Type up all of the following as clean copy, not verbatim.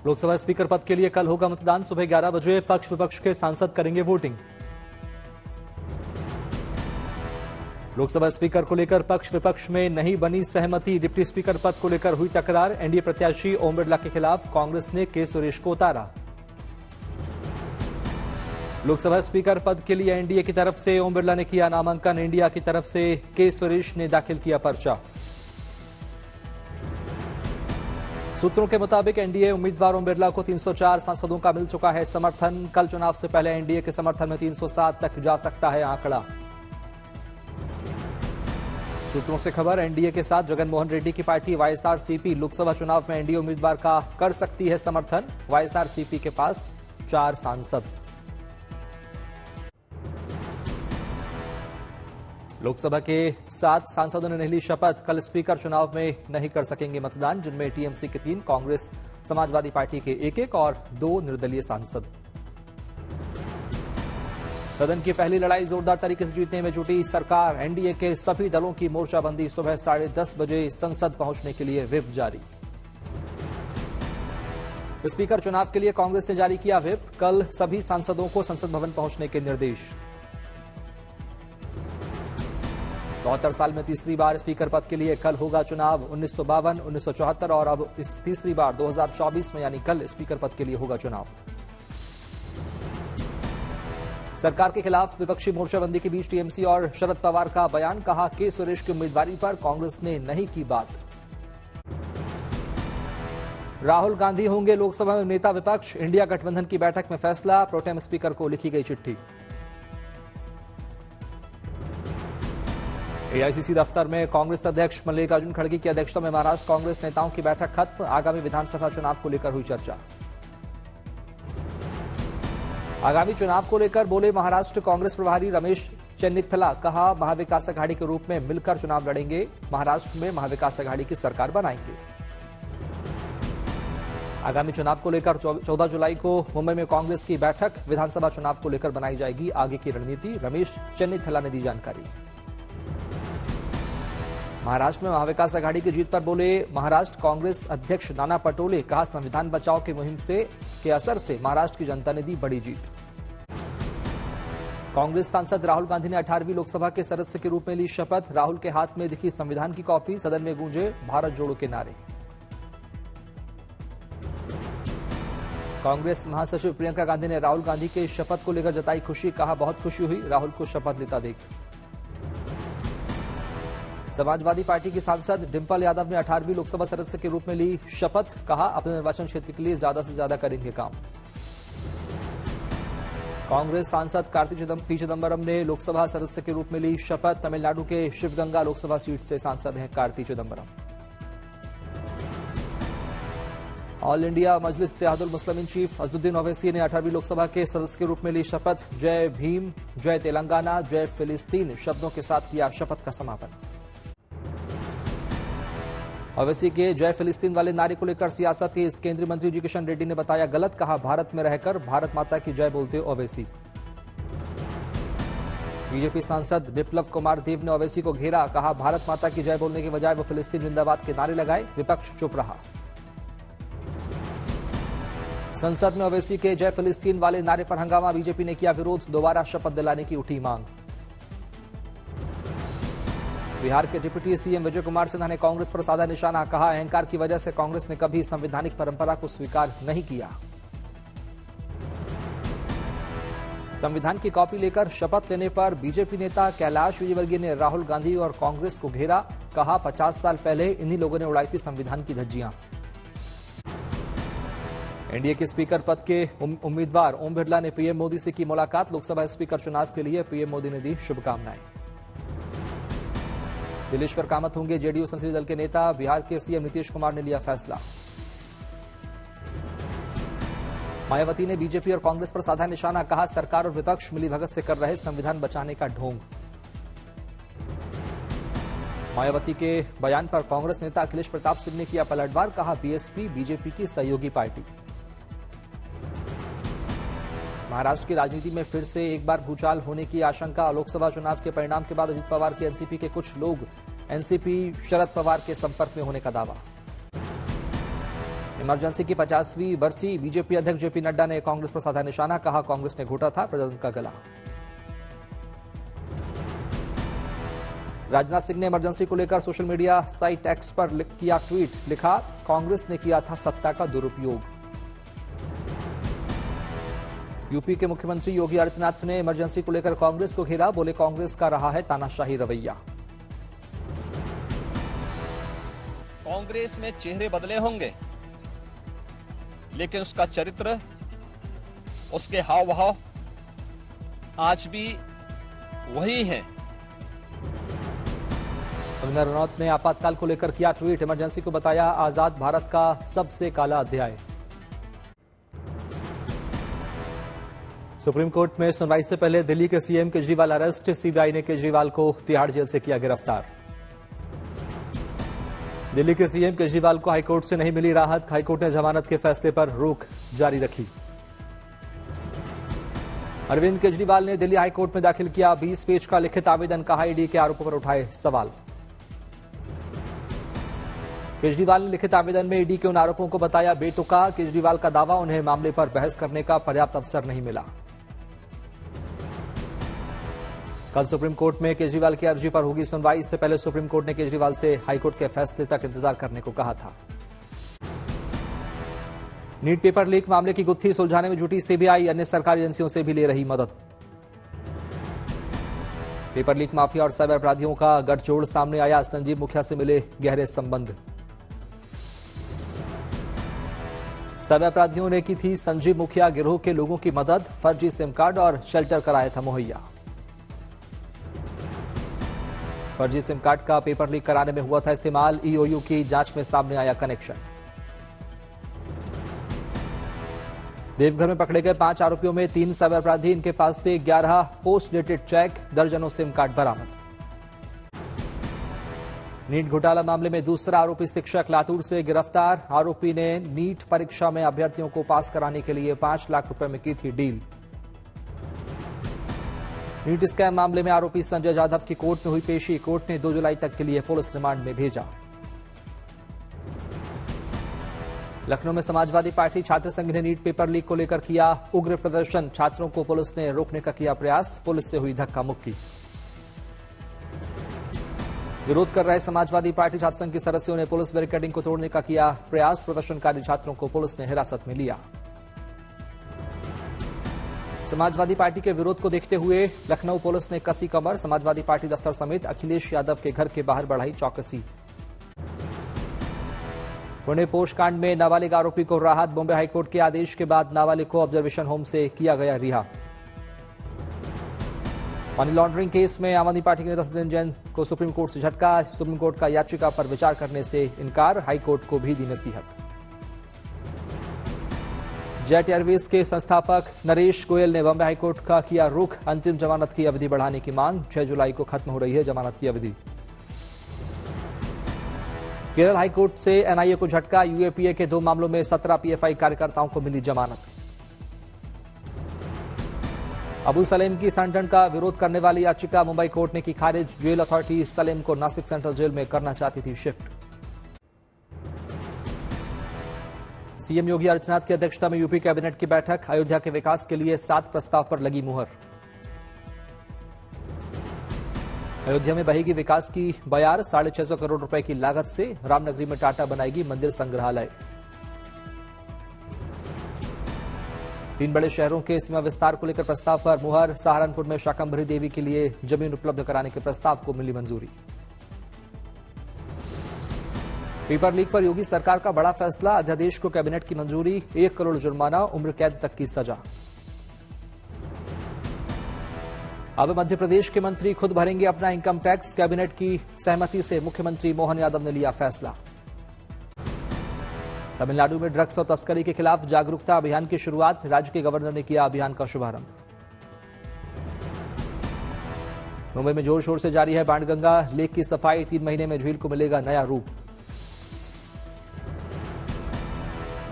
Lok Sabha speaker पद के लिए कल होगा मतदान। सुबह 11 बजे पक्ष विपक्ष के सांसद करेंगे वोटिंग। लोकसभा स्पीकर को लेकर पक्ष विपक्ष में नहीं बनी सहमति। डिप्टी स्पीकर पद को लेकर हुई तकरार। एनडीए प्रत्याशी ओम बिरला के खिलाफ कांग्रेस ने के सुरेश को उतारा। लोकसभा स्पीकर पद के लिए एनडीए की तरफ से ओम बिरला ने किया नामांकन। इंडिया की तरफ से के सुरेश ने दाखिल किया पर्चा। सूत्रों के मुताबिक एनडीए उम्मीदवार ओम बिरला को 304 सांसदों का मिल चुका है समर्थन। कल चुनाव से पहले एनडीए के समर्थन में 307 तक जा सकता है आंकड़ा। सूत्रों से खबर, एनडीए के साथ जगनमोहन रेड्डी की पार्टी वाईएसआरसीपी लोकसभा चुनाव में एनडीए उम्मीदवार का कर सकती है समर्थन। वाईएसआरसीपी के पास 4 सांसद। लोकसभा के 7 सांसदों ने नहीं ली शपथ। कल स्पीकर चुनाव में नहीं कर सकेंगे मतदान, जिनमें टीएमसी के 3, कांग्रेस समाजवादी पार्टी के 1-1 और 2 निर्दलीय सांसद। सदन की पहली लड़ाई जोरदार तरीके से जीतने में जुटी सरकार। एनडीए के सभी दलों की मोर्चाबंदी। सुबह 10:30 बजे संसद पहुंचने के लिए व्हिप जारी। स्पीकर चुनाव के लिए कांग्रेस ने जारी किया व्हिप। कल सभी सांसदों को संसद भवन पहुंचने के निर्देश। 72 साल में तीसरी बार स्पीकर पद के लिए कल होगा चुनाव। 1952, 1974 और अब इस तीसरी बार 2024 में यानी कल स्पीकर पद के लिए होगा चुनाव। सरकार के खिलाफ विपक्षी मोर्चाबंदी के बीच टीएमसी और शरद पवार का बयान। कहा के सुरेश की उम्मीदवारी पर कांग्रेस ने नहीं की बात। राहुल गांधी होंगे लोकसभा में नेता विपक्ष। इंडिया गठबंधन की बैठक में फैसला। प्रोटेम स्पीकर को लिखी गई चिट्ठी। एआईसीसी दफ्तर में कांग्रेस अध्यक्ष मल्लिकार्जुन खड़गे की अध्यक्षता में महाराष्ट्र कांग्रेस नेताओं की बैठक खत्म। आगामी विधानसभा चुनाव को लेकर हुई चर्चा। आगामी चुनाव को लेकर बोले महाराष्ट्र कांग्रेस प्रभारी रमेश चेन्निथला। कहा महाविकास अघाड़ी के रूप में मिलकर चुनाव लड़ेंगे। महाराष्ट्र में महाविकास अघाड़ी की सरकार बनाएंगे। आगामी चुनाव को लेकर 14 जुलाई को मुंबई में कांग्रेस की बैठक। विधानसभा चुनाव को लेकर बनाई जाएगी आगे की रणनीति। रमेश चेन्निथला ने दी जानकारी। महाराष्ट्र में महाविकास अघाड़ी की जीत पर बोले महाराष्ट्र कांग्रेस अध्यक्ष नाना पटोले। कहा संविधान बचाओ की मुहिम के असर से महाराष्ट्र की जनता ने दी बड़ी जीत। कांग्रेस सांसद राहुल गांधी ने 18वीं लोकसभा के सदस्य के रूप में ली शपथ। राहुल के हाथ में दिखी संविधान की कॉपी। सदन में गूंजे भारत जोड़ो के नारे। कांग्रेस महासचिव प्रियंका गांधी ने राहुल गांधी के शपथ को लेकर जताई खुशी। कहा बहुत खुशी हुई राहुल को शपथ लेता देख। समाजवादी पार्टी की सांसद डिंपल यादव ने 18वीं लोकसभा सदस्य के रूप में ली शपथ। कहा अपने निर्वाचन क्षेत्र के लिए ज्यादा से ज्यादा करेंगे काम। कांग्रेस सांसद कार्ति चिदंबरम ने लोकसभा सदस्य के रूप में ली शपथ। तमिलनाडु के शिवगंगा लोकसभा सीट से सांसद हैं कार्ति चिदंबरम। ऑल इंडिया मजलिस इत्तेहादुल मुस्लिमीन चीफ अजदुद्दीन ओवैसी ने 18वीं लोकसभा के सदस्य के रूप में ली शपथ। जय भीम, जय तेलंगाना, जय फिलिस्तीन शब्दों के साथ किया शपथ का समापन। ओवैसी के जय फिलिस्तीन वाले नारे को लेकर सियासत तेज। केंद्रीय मंत्री जी किशन रेड्डी ने बताया गलत। कहा भारत में रहकर भारत माता की जय बोलते ओवैसी। बीजेपी सांसद बिप्लब कुमार देव ने ओवैसी को घेरा। कहा भारत माता की जय बोलने के बजाय वो फिलिस्तीन जिंदाबाद के नारे लगाए। विपक्ष चुप रहा। संसद में ओवैसी के जय फिलिस्तीन वाले नारे पर हंगामा। बीजेपी ने किया विरोध। दोबारा शपथ दिलाने की उठी मांग। बिहार के डिप्टी सीएम विजय कुमार सिन्हा ने कांग्रेस पर साधा निशाना। कहा अहंकार की वजह से कांग्रेस ने कभी संवैधानिक परंपरा को स्वीकार नहीं किया। संविधान की कॉपी लेकर शपथ लेने पर बीजेपी नेता कैलाश विजयवर्गीय ने राहुल गांधी और कांग्रेस को घेरा। कहा 50 साल पहले इन्हीं लोगों ने उड़ाई थी संविधान की धज्जियां। एनडीए के स्पीकर पद के उम्मीदवार ओम बिरला ने पीएम मोदी से की मुलाकात। लोकसभा स्पीकर चुनाव के लिए पीएम मोदी ने दी शुभकामनाएं। दिलेश्वर कामत होंगे जेडीयू संसदीय दल के नेता। बिहार के सीएम नीतीश कुमार ने लिया फैसला। मायावती ने बीजेपी और कांग्रेस पर साधा निशाना। कहा सरकार और विपक्ष मिलीभगत से कर रहे संविधान बचाने का ढोंग। मायावती के बयान पर कांग्रेस नेता अखिलेश प्रताप सिंह ने किया पलटवार। कहा बीएसपी बीजेपी की सहयोगी पार्टी। महाराष्ट्र की राजनीति में फिर से एक बार भूचाल होने की आशंका। लोकसभा चुनाव के परिणाम के बाद अजित पवार की एनसीपी के कुछ लोग एनसीपी शरद पवार के संपर्क में होने का दावा। इमरजेंसी की 50वीं बरसी, बीजेपी अध्यक्ष जेपी नड्डा ने कांग्रेस पर साधा निशाना, कहा कांग्रेस ने घोटा था प्रजातंत्र का गला। राजनाथ सिंह ने इमरजेंसी को लेकर सोशल मीडिया साइट एक्स पर किया ट्वीट, लिखा कांग्रेस ने किया था सत्ता का दुरुपयोग। यूपी के मुख्यमंत्री योगी आदित्यनाथ ने इमरजेंसी को लेकर कांग्रेस को घेरा, बोले कांग्रेस का रहा है तानाशाही रवैया। कांग्रेस में चेहरे बदले होंगे, लेकिन उसका चरित्र, उसके हाव भाव आज भी वही हैं। कंगना रनौत ने आपातकाल को लेकर किया ट्वीट, इमरजेंसी को बताया आजाद भारत का सबसे काला अध्याय। सुप्रीम कोर्ट में सुनवाई से पहले दिल्ली के सीएम केजरीवाल अरेस्ट, सीबीआई ने केजरीवाल को तिहाड़ जेल से किया गिरफ्तार। दिल्ली के सीएम केजरीवाल को हाईकोर्ट से नहीं मिली राहत, हाईकोर्ट ने जमानत के फैसले पर रोक जारी रखी। अरविंद केजरीवाल ने दिल्ली हाईकोर्ट में दाखिल किया 20 पेज का लिखित आवेदन, कहा ईडी के आरोपों पर उठाए सवाल। केजरीवाल ने लिखित आवेदन में ईडी के उन आरोपों को बताया बेतुका, केजरीवाल का दावा उन्हें मामले पर बहस करने का पर्याप्त अवसर नहीं मिला। कल सुप्रीम कोर्ट में केजरीवाल की अर्जी पर होगी सुनवाई, इससे पहले सुप्रीम कोर्ट ने केजरीवाल से हाईकोर्ट के फैसले तक इंतजार करने को कहा था। नीट पेपर लीक मामले की गुत्थी सुलझाने में जुटी सीबीआई, अन्य सरकारी एजेंसियों से भी ले रही मदद। पेपर लीक माफिया और साइबर अपराधियों का गठजोड़ सामने आया, संजीव मुखिया से मिले गहरे संबंध। साइबर अपराधियों ने की थी संजीव मुखिया गिरोह के लोगों की मदद, फर्जी सिम कार्ड और शेल्टर कराया था मुहैया। फर्जी सिम कार्ड का पेपर लीक कराने में हुआ था इस्तेमाल, ईओयू की जांच में सामने आया कनेक्शन। देवघर में पकड़े गए 5 आरोपियों में 3 साइबर अपराधी, इनके पास से 11 पोस्ट डेटेड चेक, दर्जनों सिम कार्ड बरामद। नीट घोटाला मामले में दूसरा आरोपी शिक्षक लातूर से गिरफ्तार, आरोपी ने नीट परीक्षा में अभ्यर्थियों को पास कराने के लिए 5 लाख रुपए में की थी डील। नीट स्कैम मामले में आरोपी संजय जाधव की कोर्ट में हुई पेशी, कोर्ट ने 2 जुलाई तक के लिए पुलिस रिमांड में भेजा। लखनऊ में समाजवादी पार्टी छात्र संघ ने नीट पेपर लीक को लेकर किया उग्र प्रदर्शन, छात्रों को पुलिस ने रोकने का किया प्रयास, पुलिस से हुई धक्का मुक्की। विरोध कर रहे समाजवादी पार्टी छात्र संघ के सदस्यों ने पुलिस बैरिकेडिंग को तोड़ने का किया प्रयास, प्रदर्शनकारी छात्रों को पुलिस ने हिरासत में लिया। समाजवादी पार्टी के विरोध को देखते हुए लखनऊ पुलिस ने कसी कमर, समाजवादी पार्टी दफ्तर समेत अखिलेश यादव के घर के बाहर बढ़ाई चौकसी। पुणे पोस्टकांड में नाबालिग आरोपी को राहत, बॉम्बे हाईकोर्ट के आदेश के बाद नाबालिग को ऑब्जर्वेशन होम से किया गया रिहा। मनी लॉन्ड्रिंग केस में आम आदमी पार्टी के नेता सत्येंद्र जैन को सुप्रीम कोर्ट से झटका, सुप्रीम कोर्ट का याचिका पर विचार करने से इनकार, हाईकोर्ट को भी दी नसीहत। जेट एयरवेज के संस्थापक नरेश गोयल ने बॉम्बे हाईकोर्ट का किया रुख, अंतिम जमानत की अवधि बढ़ाने की मांग, 6 जुलाई को खत्म हो रही है जमानत की अवधि। केरल हाईकोर्ट से एनआईए को झटका, यूएपीए के 2 मामलों में 17 पीएफआई कार्यकर्ताओं को मिली जमानत। अबू सलेम की संगठन का विरोध करने वाली याचिका मुंबई कोर्ट ने की खारिज, जेल अथॉरिटी सलेम को नासिक सेंट्रल जेल में करना चाहती थी शिफ्ट। सीएम योगी आदित्यनाथ की अध्यक्षता में यूपी कैबिनेट की बैठक, अयोध्या के विकास के लिए 7 प्रस्ताव पर लगी मुहर। अयोध्या में बहेगी विकास की बयार, 650 करोड़ रुपए की लागत से रामनगरी में टाटा बनाएगी मंदिर संग्रहालय। 3 बड़े शहरों के सीमा विस्तार को लेकर प्रस्ताव पर मुहर, सहारनपुर में शाकंभरी देवी के लिए जमीन उपलब्ध कराने के प्रस्ताव को मिली मंजूरी। पेपर लीक पर योगी सरकार का बड़ा फैसला, अध्यादेश को कैबिनेट की मंजूरी, 1 करोड़ जुर्माना, उम्र कैद तक की सजा। अब मध्य प्रदेश के मंत्री खुद भरेंगे अपना इनकम टैक्स, कैबिनेट की सहमति से मुख्यमंत्री मोहन यादव ने लिया फैसला। तमिलनाडु में ड्रग्स और तस्करी के खिलाफ जागरूकता अभियान की शुरुआत, राज्य के गवर्नर ने किया अभियान का शुभारंभ। मुंबई में जोर शोर से जारी है बाणगंगा लेक की सफाई, 3 महीने में झील को मिलेगा नया रूप।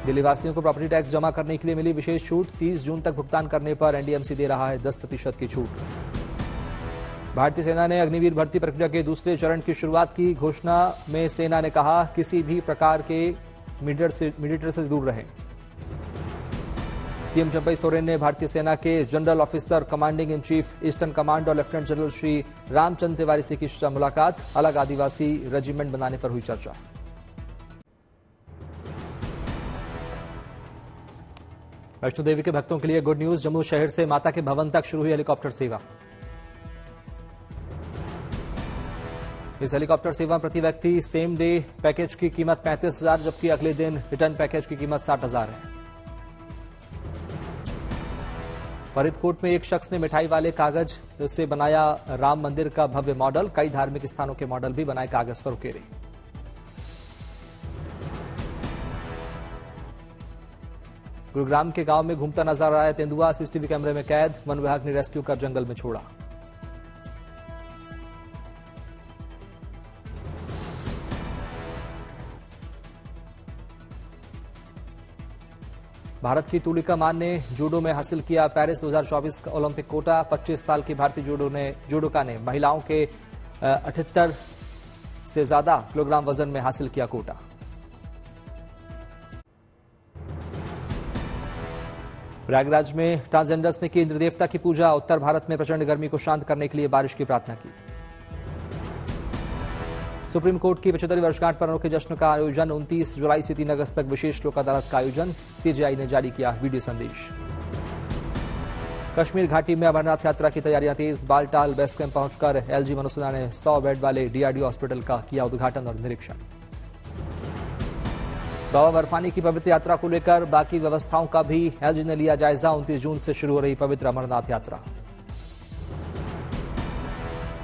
दिल्ली वासियों को प्रॉपर्टी टैक्स जमा करने के लिए मिली विशेष छूट, 30 जून तक भुगतान करने पर एनडीएमसी दे रहा है 10% की छूट। भारतीय सेना ने अग्निवीर भर्ती प्रक्रिया के दूसरे चरण की शुरुआत की, घोषणा में सेना ने कहा किसी भी प्रकार के मीडिएटर से दूर रहें। सीएम चंपई सोरेन ने भारतीय सेना के general officer commanding in chief eastern command और लेफ्टिनेंट जनरल श्री रामचंद्र तिवारी से की मुलाकात। अलग आदिवासी रेजिमेंट बनाने पर हुई चर्चा। वैष्णो देवी के भक्तों के लिए गुड न्यूज। जम्मू शहर से माता के भवन तक शुरू हुई हेलीकॉप्टर सेवा। इस हेलीकॉप्टर सेवा में प्रति व्यक्ति सेम डे पैकेज की कीमत 35,000, जबकि अगले दिन रिटर्न पैकेज की कीमत 60,000 है। फरीदकोट में एक शख्स ने मिठाई वाले कागज से बनाया राम मंदिर का भव्य मॉडल। कई धार्मिक स्थानों के मॉडल भी बनाए कागज पर उकेरे। गुरुग्राम के गांव में घूमता नजर आया तेंदुआ, सीसीटीवी कैमरे में कैद। वन विभाग ने रेस्क्यू कर जंगल में छोड़ा। भारत की तुलिका मान ने जूडो में हासिल किया पेरिस 2024 का ओलंपिक कोटा। 25 साल की भारतीय जूडोका ने महिलाओं के 78 से ज्यादा किलोग्राम वजन में हासिल किया कोटा। प्रयागराज में ट्रांसजेंडर्स ने की इंद्र देवता की पूजा। उत्तर भारत में प्रचंड गर्मी को शांत करने के लिए बारिश की प्रार्थना की। सुप्रीम कोर्ट की 75वीं वर्षगांठ पर अनोखे जश्न का आयोजन। 29 जुलाई से 3 अगस्त तक विशेष लोक अदालत का आयोजन। सीजेआई ने जारी किया वीडियो संदेश। कश्मीर घाटी में अमरनाथ यात्रा की तैयारियां तेज। बालटाल बेस कैंप पहुंचकर एलजी मनोज सिन्हा ने 100 बेड वाले डीआरडीओ हॉस्पिटल का किया उद्घाटन और निरीक्षण। बाबा बर्फानी की पवित्र यात्रा को लेकर बाकी व्यवस्थाओं का भी एलजी ने लिया जायजा। 29 जून से शुरू हो रही पवित्र अमरनाथ यात्रा।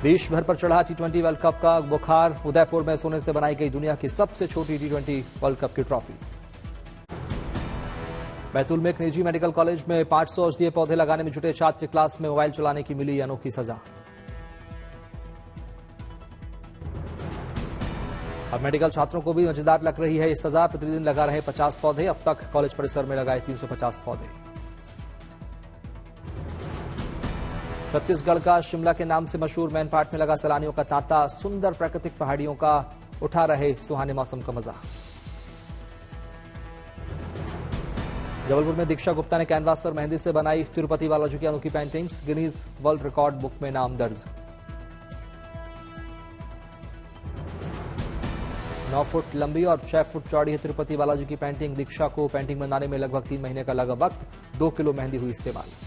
देश भर पर चढ़ा T20 वर्ल्ड कप का बुखार। उदयपुर में सोने से बनाई गई दुनिया की सबसे छोटी T20 वर्ल्ड कप की ट्रॉफी। बैतूल में एक निजी मेडिकल कॉलेज में 500 औषधीय पौधे लगाने में जुटे छात्र, क्लास में मोबाइल चलाने की मिली अनोखी सजा। अब मेडिकल छात्रों को भी मजेदार लग रही है ये सजा। प्रतिदिन लगा रहे 50 पौधे। अब तक कॉलेज परिसर में लगाए 350 पौधे। छत्तीसगढ़ का शिमला के नाम से मशहूर मैन पार्क में लगा सैलानियों का तांता। सुंदर प्राकृतिक पहाड़ियों का उठा रहे सुहाने मौसम का मजा। जबलपुर में दीक्षा गुप्ता ने कैनवास पर मेहंदी से बनाई तिरुपति बालाजी की अनोखी paintings. Guinness world record book में नाम दर्ज। 9 फुट लंबी और 6 फुट चौड़ी है तिरुपति बालाजी की पेंटिंग। दीक्षा को पेंटिंग बनाने में लगभग 3 महीने का लगा वक्त। 2 किलो मेहंदी हुई इस्तेमाल।